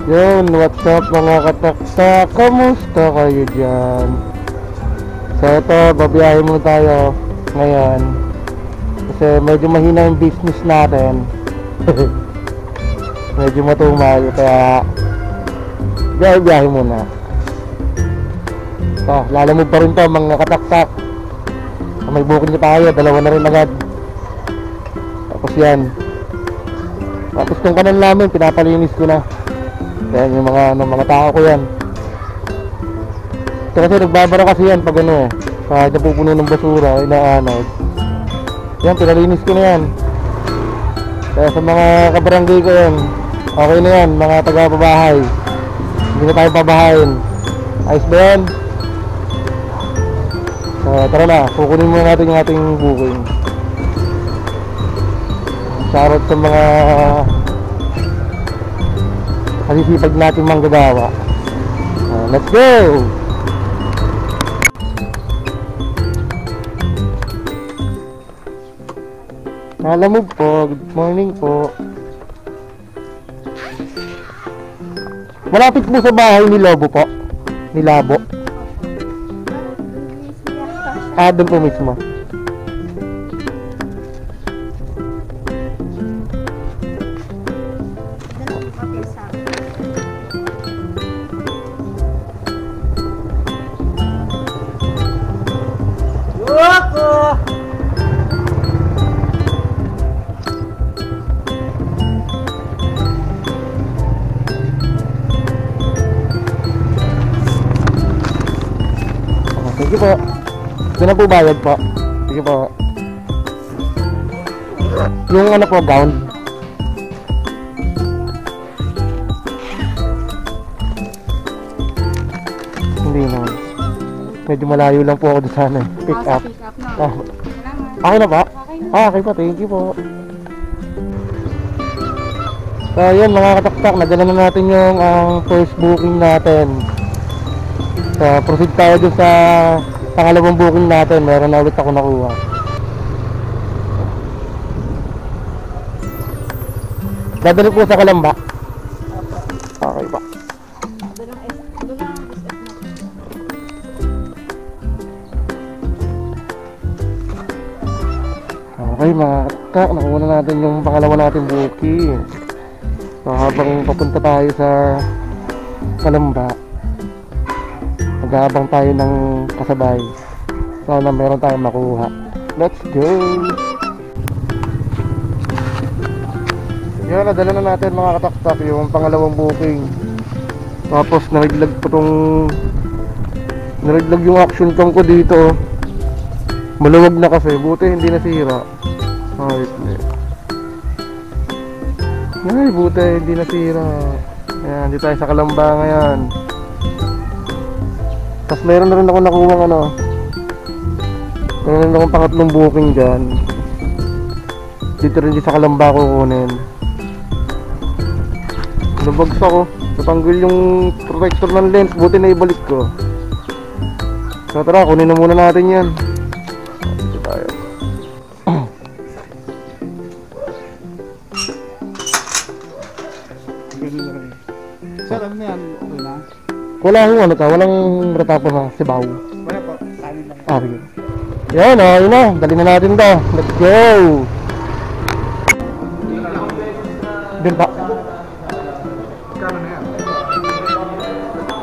Yun, what's up mga katakta? Kamusta kayo dyan? So ito, babiyahe muna tayo ngayon. Kasi medyo mahina yung business natin. Medyo matumal, kaya biyahe muna. So, lalamove pa rin to mga kataktak. May booking na tayo, dalawa na rin agad. Tapos yan. Tapos yung kanan namin, pinapalinis ko na. Yan yung mga tao ko yan. Kasi nagbabara kasi yan pag ano eh, pag napupuno ng basura, inaanod. Yan, pinalinis ko na yan. Kaya sa mga kabarangay ko yan, okay na yan, mga taga-pabahay. Hindi na tayo pabahayin. Ayos ba yan? So tara na, kukunin muna natin yung ating booking. Shoutout sa mga kasisipag natin manggagawa. Let's go! Nalamog po, good morning po. Malapit po sa bahay ni Lobo po. Ni Labo. Doon po mismo. Sige po. Ito na po bayad po. Sige po. Yung ano po, gown. Hindi naman. Medyo malayo lang po ako doon sana. Pick up. Okay na po? Okay po. Thank you po. So yun mga kataktak, nadala na natin yung first booking natin. So proceed tayo dun sa pangalawang booking natin. Meron na ulit ako nakuha. Dadali po sa Kalamba. Okay pa. Okay mga katak, nakuha na natin yung pangalawa natin booking. So habang papunta tayo sa Kalamba, mag-aabang tayo ng kasabay. Sana meron tayong makuha. Let's go! Yan, nadala na natin mga kataktak yung pangalawang booking. Tapos nariglag yung action cam ko dito. Maluwag na kasi, buti hindi nasira. Ay, buti hindi nasira. Ayan, dito tayo sa Kalamba ngayon. Tapos meron na rin ako nakuha meron na akong pangatlong booking dyan. Dito rin sa Kalamba ko kunin. Nabagsak ko. Natanggal yung protector ng lens. Buti na ibalik ko. So tara, kunin na muna natin yan. Dito tayo. Sir, ano na yan? Okay na? Walang retapo sa sibaw. Wala po. Kanin lang. Sige. Yan yun na. Dali na natin to. Let's go! Dun pa. Kano na yan?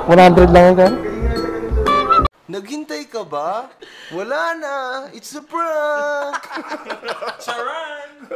100 lang yan, sir. Naghintay ka ba? Wala na! It's a prank! Charan!